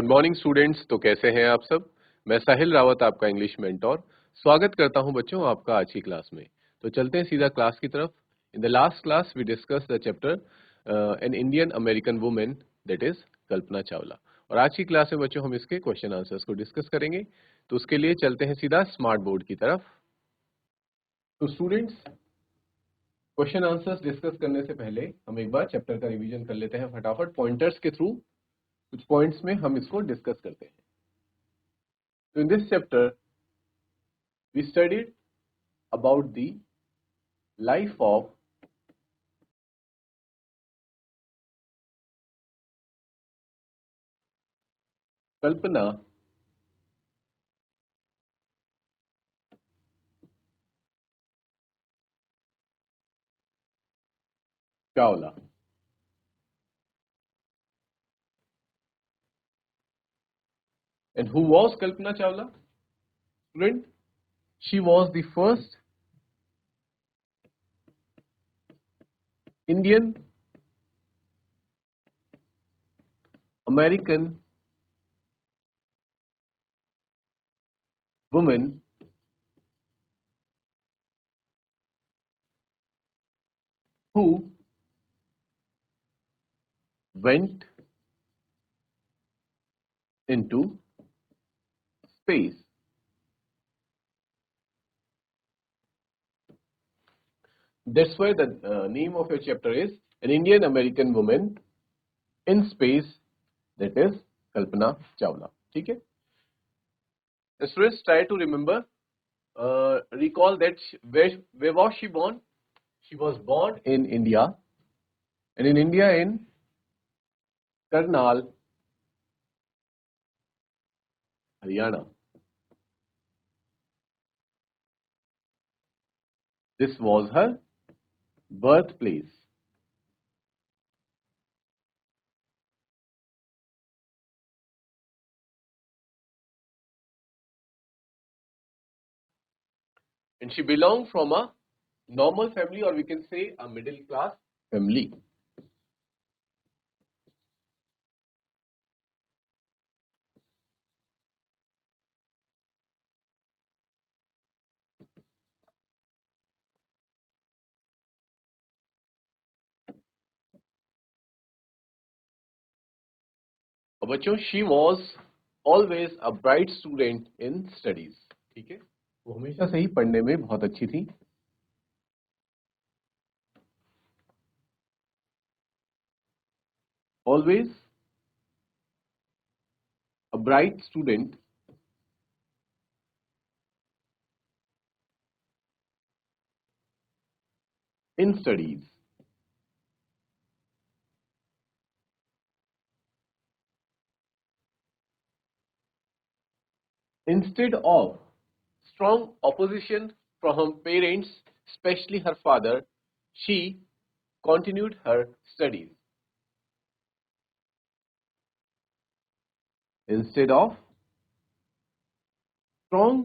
Good morning students. तो कैसे हैं आप सब। मैं साहिल रावत, आपका इंग्लिश मेंटोर, स्वागत करता हूं बच्चों आपका आज की क्लास में। तो चलते हैं सीधा क्लास की तरफ। In the last class we discuss the chapter an Indian American women, that is Kalpana Chawla. और आज की क्लास में बच्चों हम इसके क्वेश्चन आंसर्स को डिस्कस करेंगे। तो उसके लिए चलते हैं सीधा स्मार्ट बोर्ड की तरफ। तो स्टूडेंट्स, क्वेश्चन आंसर्स डिस्कस करने से पहले हम एक बार चैप्टर का रिवीजन कर लेते हैं फटाफट पॉइंटर्स के थ्रू। कुछ पॉइंट्स में हम इसको डिस्कस करते हैं। तो in this chapter we studied about the life of Kalpana Chawla. And who was Kalpana Chawla? Student, she was the first Indian American woman who went into space. That's why the name of your chapter is An Indian American Woman in Space, that is Kalpana Chawla. ठीक है? Students, try to remember, recall that where was she born? She was born in India, and in India in Karnal, Haryana. This was her birthplace. And she belonged from a normal family, or we can say a middle class family. और बच्चों, she was always a bright student in studies. ठीक है, वो हमेशा से ही पढ़ने में बहुत अच्छी थी. Always a bright student in studies. Instead of strong opposition from her parents, especially her father, she continued her studies. Instead of strong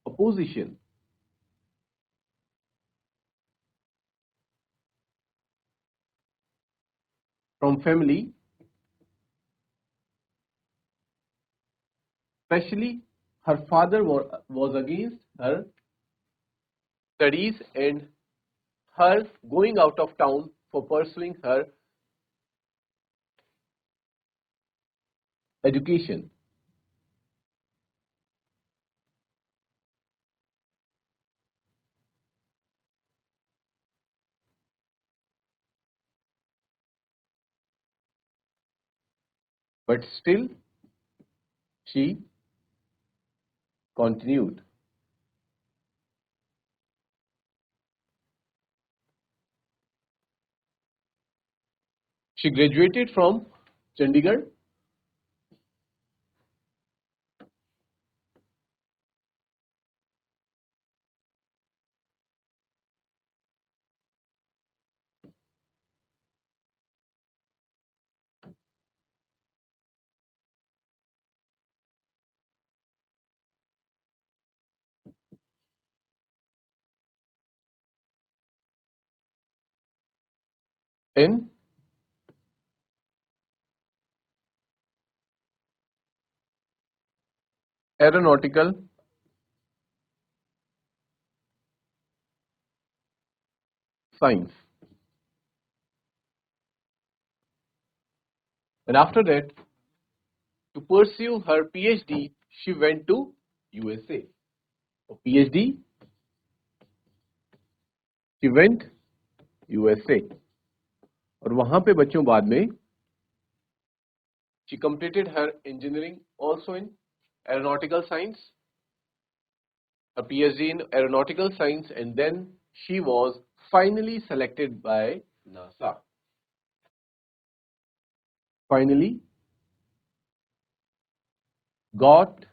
opposition from family, especially her father was against her studies and her going out of town for pursuing her education. But still, she continued. She graduated from Chandigarh in aeronautical science. And after that, to pursue her PhD, she went to USA. For PhD, she went USA. और वहां पे बच्चों बाद में she completed her engineering also in aeronautical science, a PhD in aeronautical science, and then she was finally selected by NASA. Finally got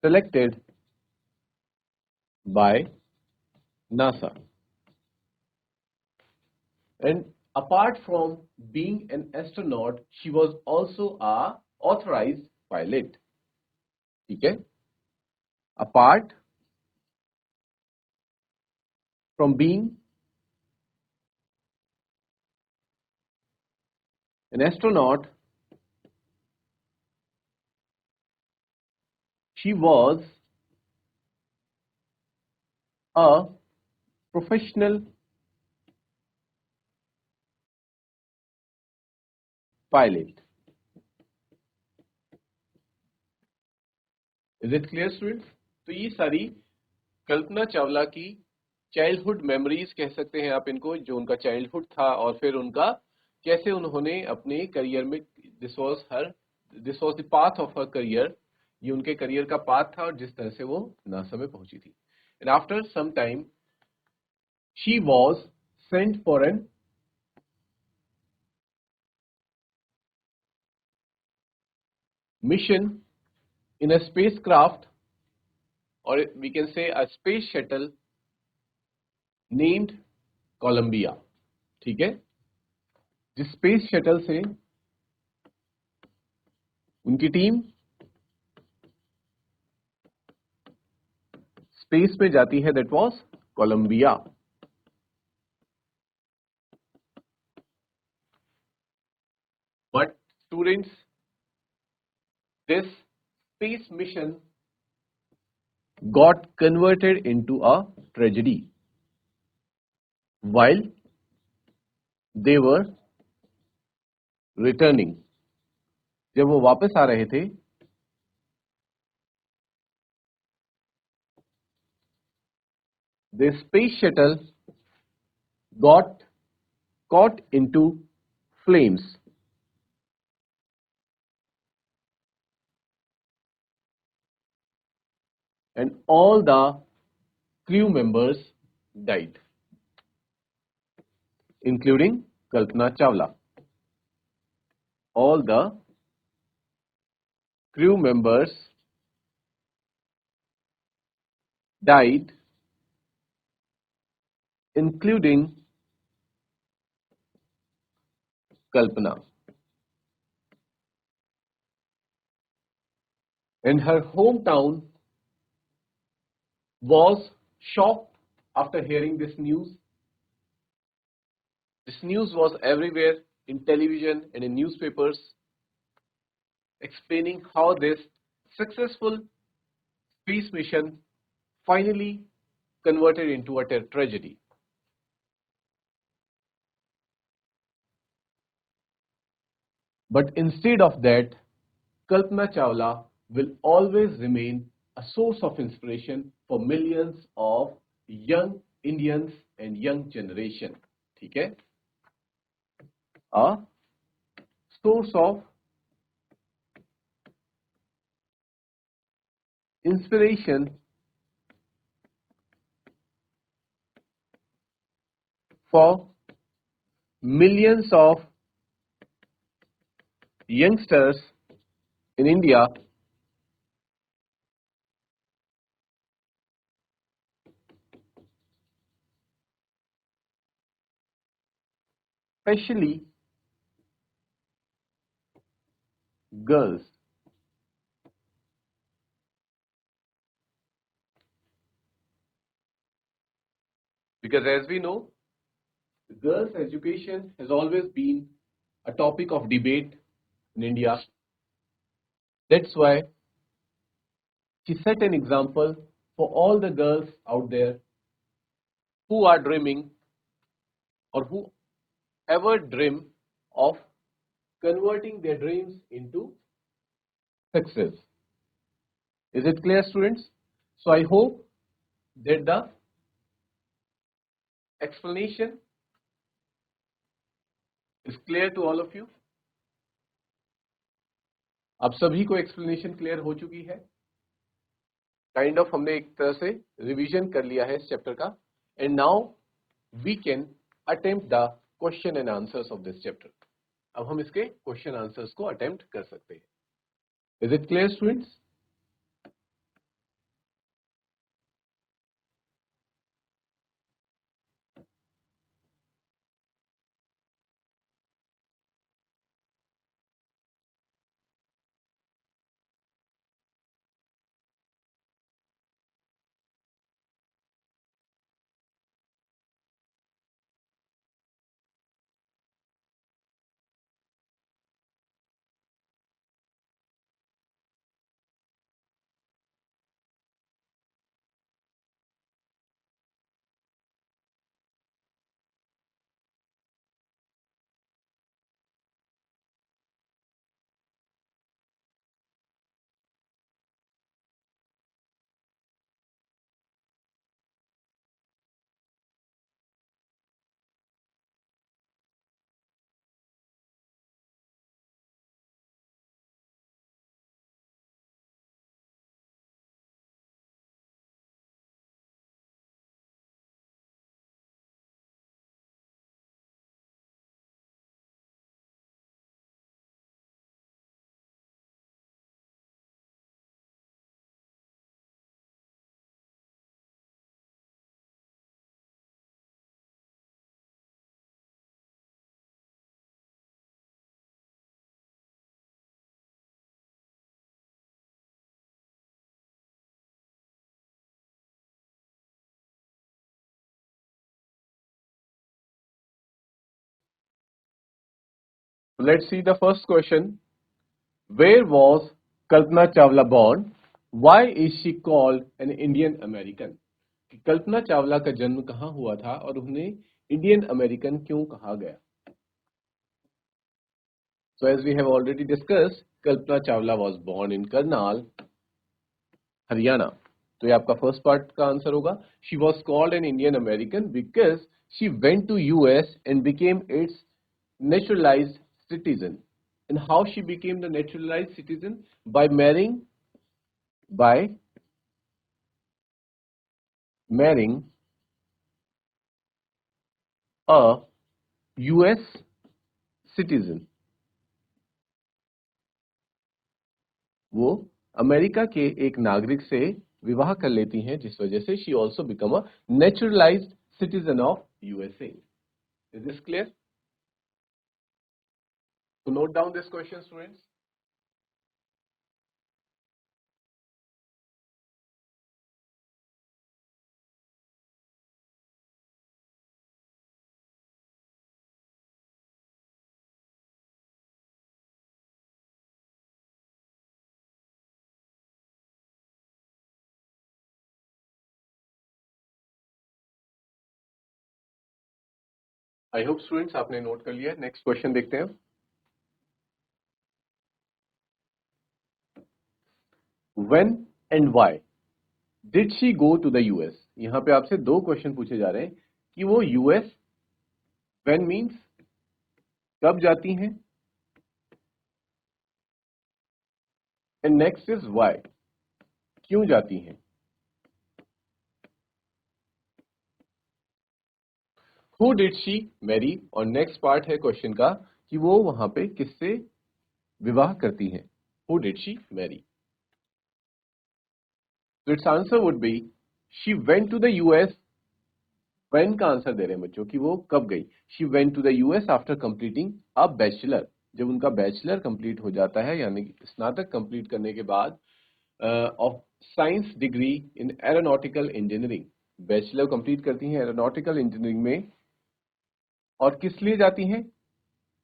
selected by NASA. And apart from being an astronaut, she was also a authorized pilot. ठीक है? Apart from being an astronaut, she was a professional pilot. Is it clear, students? तो ये सारी कल्पना चावला की childhood memories कह सकते हैं आप इनको, जो उनका चाइल्डहुड था और फिर उनका कैसे उन्होंने अपने करियर में this was the path of her career, ये उनके करियर का पाथ था और जिस तरह से वो नासा में पहुंची थी. And after some time she was sent for an mission in a spacecraft, or we can say a space shuttle named Columbia. ठीक है? जिस स्पेस शटल से उनकी टीम स्पेस में जाती है, that was Columbia. But students, this space mission got converted into a tragedy while they were returning. जब वो वापस आ रहे थे, the space shuttle got caught into flames. And all the crew members died, including Kalpana Chawla. All the crew members died, including Kalpana. And her hometown was shocked after hearing this news. This news was everywhere in television and in newspapers, explaining how this successful space mission finally converted into a tragedy. But instead of that, Kalpana Chawla will always remain a source of inspiration for millions of young Indians and young generation. ठीक है? A source of inspiration for millions of youngsters in India, especially girls. Because as we know, girls' education has always been a topic of debate in India. That's why She set an example for all the girls out there who are dreaming or who ever dream of converting their dreams into success. Is it clear, students? So I hope that the explanation is clear to all of you. आप सभी को explanation clear हो चुकी है. Kind of हमने एक तरह से रिवीजन कर लिया है इस चैप्टर का. And now we can attempt the question and answers of this chapter. अब हम इसके क्वेश्चन आंसर्स को अटेम्प्ट कर सकते हैं. Is it clear, students? Let's see the first question. Where was Kalpana Chawla born? Why is she called an Indian American? कि कल्पना चावला का जन्म कहाँ हुआ था और उन्हें इंडियन अमेरिकन क्यों कहा गया? So as we have already discussed, Kalpana Chawla was born in Karnal, Haryana. तो ये आपका फर्स्ट पार्ट का आंसर होगा. She was called an Indian American because she went to US and became its naturalized citizen. And how she became the naturalized citizen? By marrying a US citizen. वो America के एक नागरिक से विवाह कर लेती हैं, जिस वजह से she also become a naturalized citizen of USA. Is this clear? So note down this question, students. I hope students आपने नोट कर लिया. नेक्स्ट क्वेश्चन देखते हैं. When and why did she go to the US? यहां पे आपसे दो question पूछे जा रहे हैं कि वो यूएस, व्हेन मींस कब जाती हैं, एंड नेक्स्ट इज व्हाई, क्यों जाती हैं. Who did she marry? और नेक्स्ट पार्ट है क्वेश्चन का कि वो वहां पे किससे विवाह करती हैं. Who did she marry? तो its answer would be she went to the US. When का आंसर दे रहे हैं बच्चों कि वो कब गई. She went to the US after completing a bachelor. जब उनका बैचलर कंप्लीट हो जाता है, यानी स्नातक कंप्लीट करने के बाद of science degree in aeronautical engineering. Bachelor complete करती हैं एरोनॉटिकल इंजीनियरिंग में. और किस लिए जाती हैं?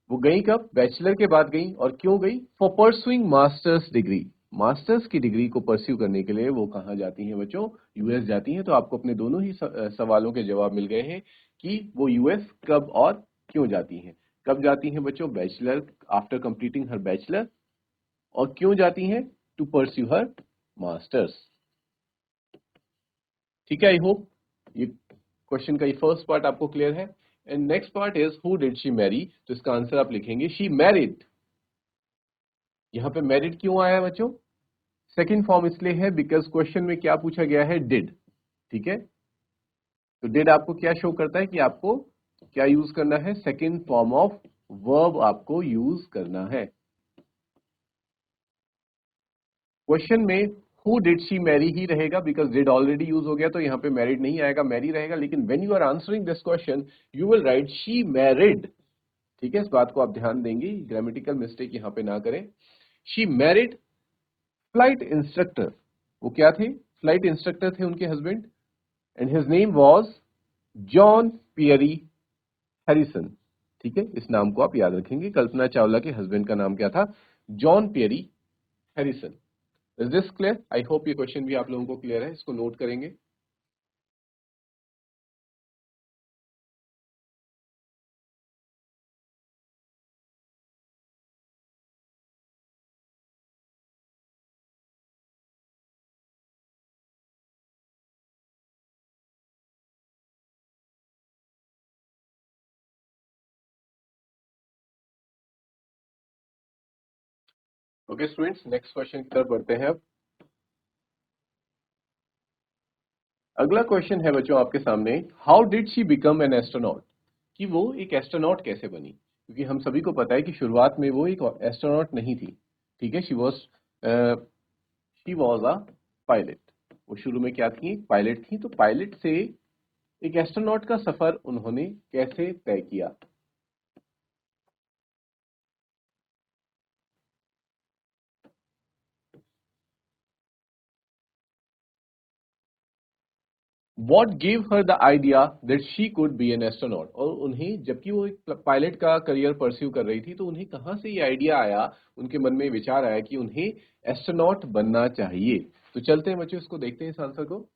वो गई कब? बैचलर के बाद गई. और क्यों गई? For pursuing masters degree. Masters की डिग्री को परस्यू करने के लिए वो कहाँ जाती हैं बच्चों? यूएस जाती हैं। तो आपको अपने दोनों ही सवालों के जवाब मिल गए हैं कि वो यूएस कब और क्यों जाती हैं। कब जाती हैं बच्चों? Bachelor, after completing her bachelor. और क्यों जाती हैं? To pursue her masters. ठीक है, आई होप ये क्वेश्चन का ये फर्स्ट पार्ट आपको क्लियर है। And next part is who did she marry. तो इसका आंसर आप लिखेंगे शी मैरिड। यहां पे मैरिड क्यों आया बच्चों? सेकंड फॉर्म इसलिए है बिकॉज क्वेश्चन में क्या पूछा गया है? डिड। ठीक है, तो डिड आपको क्या शो करता है कि आपको क्या यूज करना है? सेकंड फॉर्म ऑफ वर्ब आपको यूज करना है। क्वेश्चन में हु डिड शी मैरी ही रहेगा बिकॉज डिड ऑलरेडी यूज हो गया, तो यहां पे मैरिड नहीं आएगा, मैरी रहेगा। लेकिन when you are answering this question you will write she married. ठीक है, इस बात को आप ध्यान देंगे, ग्रामेटिकल मिस्टेक यहां पे ना करें। She married flight instructor. वो क्या थे? फ्लाइट इंस्ट्रक्टर थे उनके husband, and his name was John Pierre Harrison. ठीक है, इस नाम को आप याद रखेंगे। कल्पना चावला के हस्बैंड का नाम क्या था? John Pierre Harrison. Is this clear? I hope ये क्वेश्चन भी आप लोगों को क्लियर है। इसको नोट करेंगे। ओके स्टूडेंट्स, नेक्स्ट क्वेश्चन की तरफ बढ़ते हैं अब। अगला क्वेश्चन है बच्चों आपके सामने, how did she become an astronaut. कि वो एक एस्ट्रोनॉट कैसे बनी? क्योंकि हम सभी को पता है कि शुरुआत में वो एक एस्ट्रोनॉट नहीं थी। ठीक है, शी वॉज अ पायलट। वो शुरू में क्या थी? पायलट थी। तो पायलट से एक एस्ट्रोनॉट का सफर उन्होंने कैसे तय किया? What give her the idea that she could be N astronaut. और उन्हें, जबकि वो एक पायलट का करियर परस्यू कर रही थी, तो उन्हें कहां से ये आइडिया आया, उनके मन में विचार आया कि उन्हें एस्ट्रोनॉट बनना चाहिए? तो चलते हैं बच्चों, इसको देखते हैं इस आंसर को।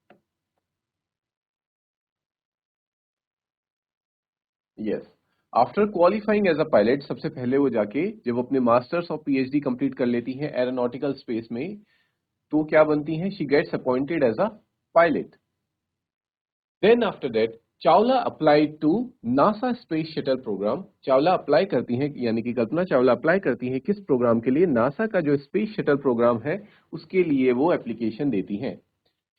Yes, after qualifying as a pilot, सबसे पहले वो जाके जब अपने मास्टर्स और पीएचडी कंप्लीट कर लेती हैं एरोनॉटिकल स्पेस में, तो क्या बनती हैं? She gets appointed as a pilot. Then after that, Chawla applied to NASA space shuttle programme. Chawla apply करती हैं, यानी कि कल्पना चावला अप्लाई करती हैं किस प्रोग्राम के लिए? नासा का जो स्पेस शटल प्रोग्राम है उसके लिए वो एप्लीकेशन देती हैं।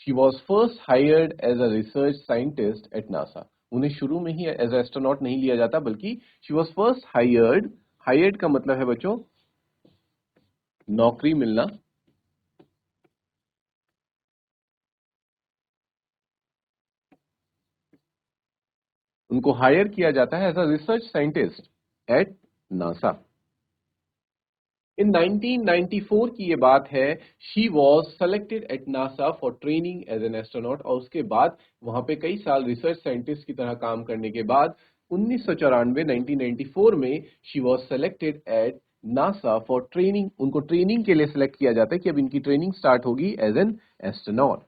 She was first hired as a research scientist at NASA. उन्हें शुरू में ही एज एस्ट्रोनॉट नहीं लिया जाता, बल्कि she was first hired. Hired का मतलब है बच्चों नौकरी मिलना। उनको हायर किया जाता है as a research scientist at NASA. In 1994 की ये बात है। She was selected at NASA for training as an astronaut. और उसके बाद वहां पे कई साल रिसर्च साइंटिस्ट की तरह काम करने के बाद 1994 1994 में she was selected at NASA for training. उनको ट्रेनिंग के लिए सिलेक्ट किया जाता है कि अब इनकी ट्रेनिंग स्टार्ट होगी as an astronaut.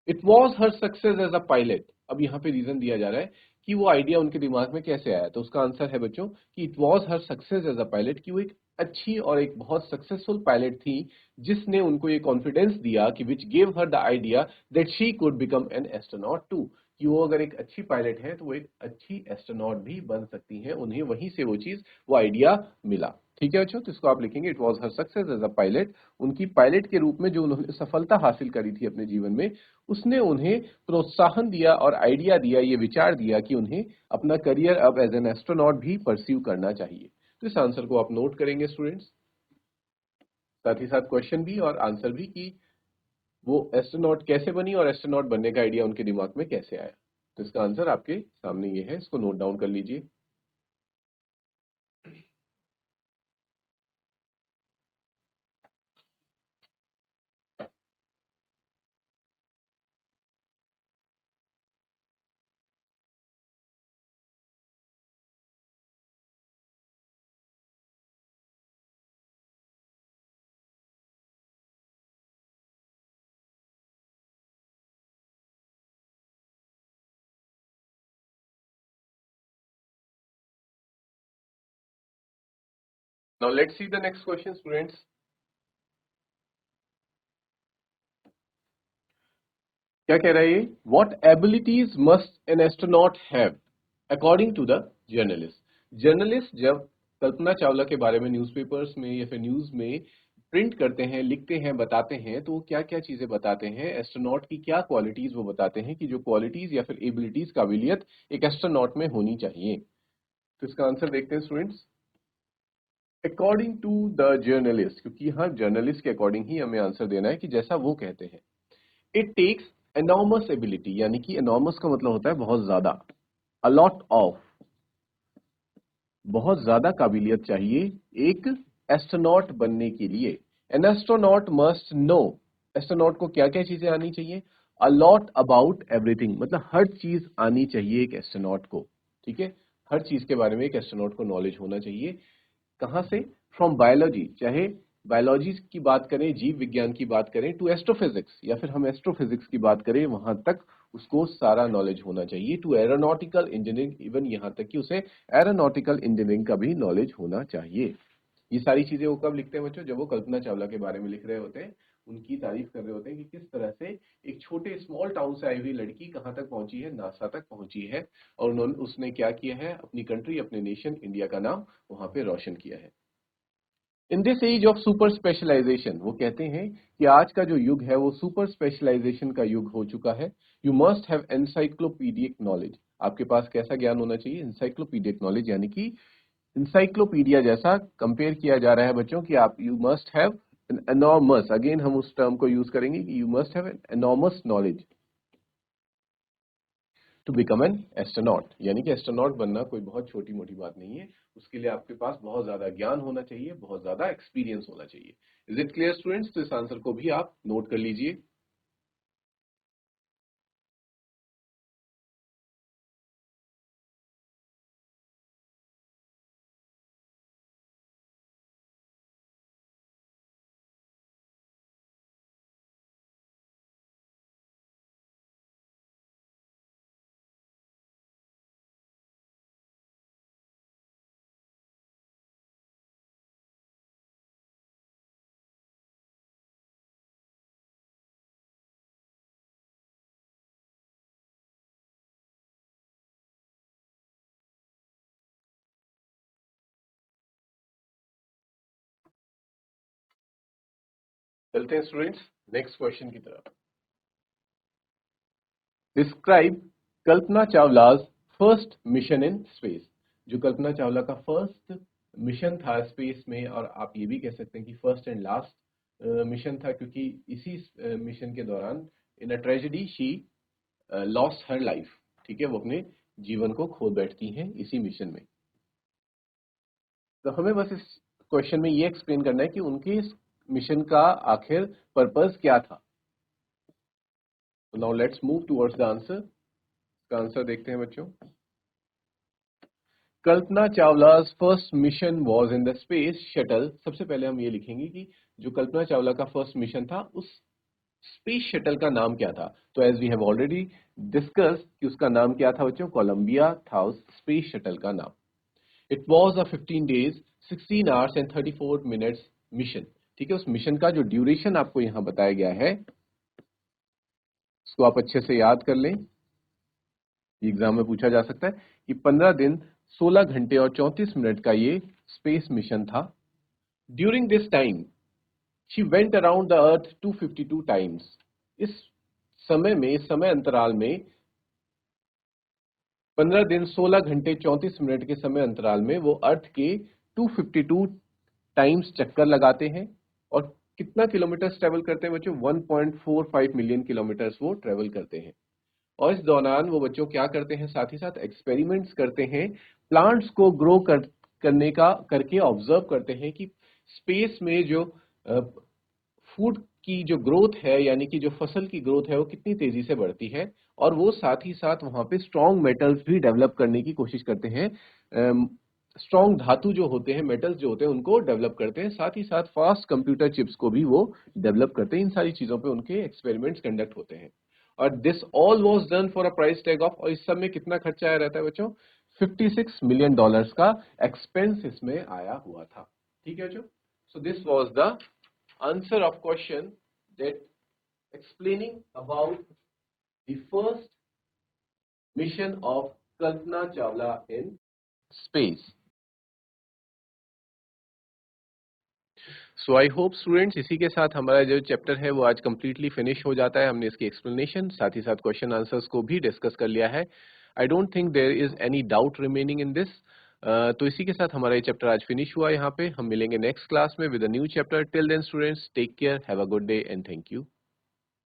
It was her success as a pilot. अब यहाँ पे रीजन दिया जा रहा है कि वो आइडिया उनके दिमाग में कैसे आया। तो उसका आंसर है बच्चों कि it was her success as a pilot, कि वो एक अच्छी और एक बहुत सक्सेसफुल पायलट थी, जिसने उनको ये कॉन्फिडेंस दिया कि which gave her the idea that she could become an astronaut too. कि वो अगर एक अच्छी पायलट है तो वो एक अच्छी एस्ट्रोनॉट भी बन सकती हैं। उन्हें वहीं से वो चीज, वो आइडिया मिला। ठीक है बच्चों, तो इसको आप लिखेंगे it was her success as a pilot. उनकी पायलट के रूप में जो उन्होंने सफलता हासिल करी थी अपने जीवन में, उसने उन्हें प्रोत्साहन दिया और आइडिया दिया, ये विचार दिया कि उन्हें अपना करियर अब एज एन एस्ट्रोनॉट भी परस्यू करना चाहिए। तो इस आंसर को आप नोट करेंगे स्टूडेंट्स, साथ ही साथ क्वेश्चन भी और आंसर भी कि वो एस्ट्रोनॉट कैसे बनी और एस्ट्रोनॉट बनने का आइडिया उनके दिमाग में कैसे आया। तो इसका आंसर आपके सामने ये है, इसको नोट डाउन कर लीजिए। Now let's see the next question students. क्या कह रहा है ये? What abilities must an astronaut have according to the journalist. Journalist जब कल्पना चावला के बारे में न्यूज़पेपर्स में या फिर न्यूज में प्रिंट करते हैं, लिखते हैं, बताते हैं, तो वो क्या क्या चीजें बताते हैं, एस्ट्रोनॉट की क्या क्वालिटीज वो बताते हैं कि जो क्वालिटीज या फिर एबिलिटीज, काबिलियत एक एस्ट्रोनॉट में होनी चाहिए। तो इसका आंसर देखते हैं students. According to the journalist, क्योंकि यहाँ जर्नलिस्ट के अकॉर्डिंग ही हमें आंसर देना है कि जैसा वो कहते हैं। इट टेक्स एनॉर्मस एबिलिटी, यानी कि एनॉर्मस का मतलब होता है बहुत ज्यादा, अलॉट ऑफ, बहुत ज्यादा काबिलियत चाहिए एक एस्ट्रोनॉट बनने के लिए। An astronaut must know, astronaut को क्या क्या चीजें आनी चाहिए? अलॉट अबाउट एवरीथिंग, मतलब हर चीज आनी चाहिए एक एस्ट्रोनॉट को। ठीक है, हर चीज के बारे में एक एस्ट्रोनॉट को नॉलेज होना चाहिए। कहां से? फ्रॉम बायोलॉजी, चाहे बायोलॉजी की बात करें, जीव विज्ञान की बात करें, टू एस्ट्रोफिजिक्स, या फिर हम एस्ट्रोफिजिक्स की बात करें, वहां तक उसको सारा नॉलेज होना चाहिए। टू एरोनॉटिकल इंजीनियरिंग, इवन यहां तक कि उसे एरोनॉटिकल इंजीनियरिंग का भी नॉलेज होना चाहिए। ये सारी चीजें वो कब लिखते हैं बच्चों? जब वो कल्पना चावला के बारे में लिख रहे होते हैं, उनकी तारीफ कर रहे होते हैं कि किस तरह से एक छोटे स्मॉल टाउन से आई हुई लड़की कहां तक पहुंची है, नासा तक पहुंची है, और उन्होंने उसने क्या किया है, अपनी कंट्री, अपने नेशन इंडिया का नाम वहां पे रोशन किया है। In this age of super specialisation, वो कहते हैं कि आज का जो युग है वो सुपर स्पेशलाइजेशन का युग हो चुका है। यू मस्ट हैव एनसाइक्लोपीडियक नॉलेज, आपके पास कैसा ज्ञान होना चाहिए? एनसाइक्लोपीडियक नॉलेज, यानी कि इंसाइक्लोपीडिया जैसा कंपेयर किया जा रहा है बच्चों कि आप, you must have an enormous, again हम उस टर्म को यूज करेंगे कि you must have an enormous knowledge to become an astronaut, यानी कि एस्ट्रोनॉट बनना कोई बहुत छोटी मोटी बात नहीं है। उसके लिए आपके पास बहुत ज्यादा ज्ञान होना चाहिए, बहुत ज्यादा एक्सपीरियंस होना चाहिए। Is it clear students? तो इस आंसर को भी आप नोट कर लीजिए। चलते हैं स्टूडेंट्स नेक्स्ट क्वेश्चन की तरफ। Describe Kalpana Chawla's first mission in space. जो कल्पना चावला का फर्स्ट मिशन था स्पेस में, और आप ये भी कह सकते हैं कि फर्स्ट एंड लास्ट मिशन था, क्योंकि इसी मिशन के दौरान in a tragedy she lost her life. ठीक है, वो अपने जीवन को खो बैठती हैं इसी मिशन में। तो हमें बस इस क्वेश्चन में ये एक्सप्लेन करना है कि उनके इस मिशन का आखिर पर्पस क्या था। तो now let's move towards the answer. इसका आंसर देखते हैं बच्चों। Kalpana Chawla's first mission was in the space shuttle. सबसे पहले हम ये लिखेंगे कि जो कल्पना चावला का फर्स्ट मिशन था, उस स्पेस शटल का नाम क्या था। तो as we have already discuss कि उसका नाम क्या था बच्चों, कोलंबिया था उस स्पेस शटल का नाम। It was a 15 days 16 hours and 34 minutes mission. ठीक है, उस मिशन का जो ड्यूरेशन आपको यहां बताया गया है, उसको आप अच्छे से याद कर लें। एग्जाम में पूछा जा सकता है कि 15 दिन 16 घंटे और 34 मिनट का ये स्पेस मिशन था। During this time she went around the earth 252 times. इस समय में, इस समय अंतराल में, 15 दिन 16 घंटे 34 मिनट के समय अंतराल में वो अर्थ के 252 टाइम्स चक्कर लगाते हैं। और कितना किलोमीटर ट्रेवल करते हैं बच्चों? 1.45 मिलियन किलोमीटर्स वो ट्रेवल करते हैं। और इस दौरान वो बच्चों क्या करते हैं? साथ ही साथ एक्सपेरिमेंट्स करते हैं, प्लांट्स को ग्रो करने का करके ऑब्जर्व करते हैं कि स्पेस में जो फूड की जो ग्रोथ है, यानी कि जो फसल की ग्रोथ है, वो कितनी तेजी से बढ़ती है। और वो साथ ही साथ वहां पे स्ट्रॉन्ग मेटल्स भी डेवलप करने की कोशिश करते हैं। स्ट्रॉन्ग धातु जो होते हैं, मेटल्स जो होते हैं, उनको डेवलप करते हैं। साथ ही साथ फास्ट कंप्यूटर चिप्स को भी वो डेवलप करते हैं। इन सारी चीजों पे उनके एक्सपेरिमेंट्स कंडक्ट होते हैं। और this all was done for a price tag of, और इस सब में कितना खर्चा आया रहता है बच्चों? $56 मिलियन का एक्सपेंस इसमें आया हुआ था। ठीक है जो, so this was the answer of question that explaining about the first mission of Kalpana Chawla in space. So I hope students, इसी के साथ हमारा जो चैप्टर है वो आज कंप्लीटली फिनिश हो जाता है। हमने इसकी एक्सप्लेनेशन साथ ही साथ क्वेश्चन आंसर्स को भी डिस्कस कर लिया है। I don't think there is any doubt remaining in this. तो इसी के साथ हमारा ये चैप्टर आज फिनिश हुआ यहाँ पे। हम मिलेंगे नेक्स्ट क्लास में with a new chapter. Till then students, take care, have a good day and thank you.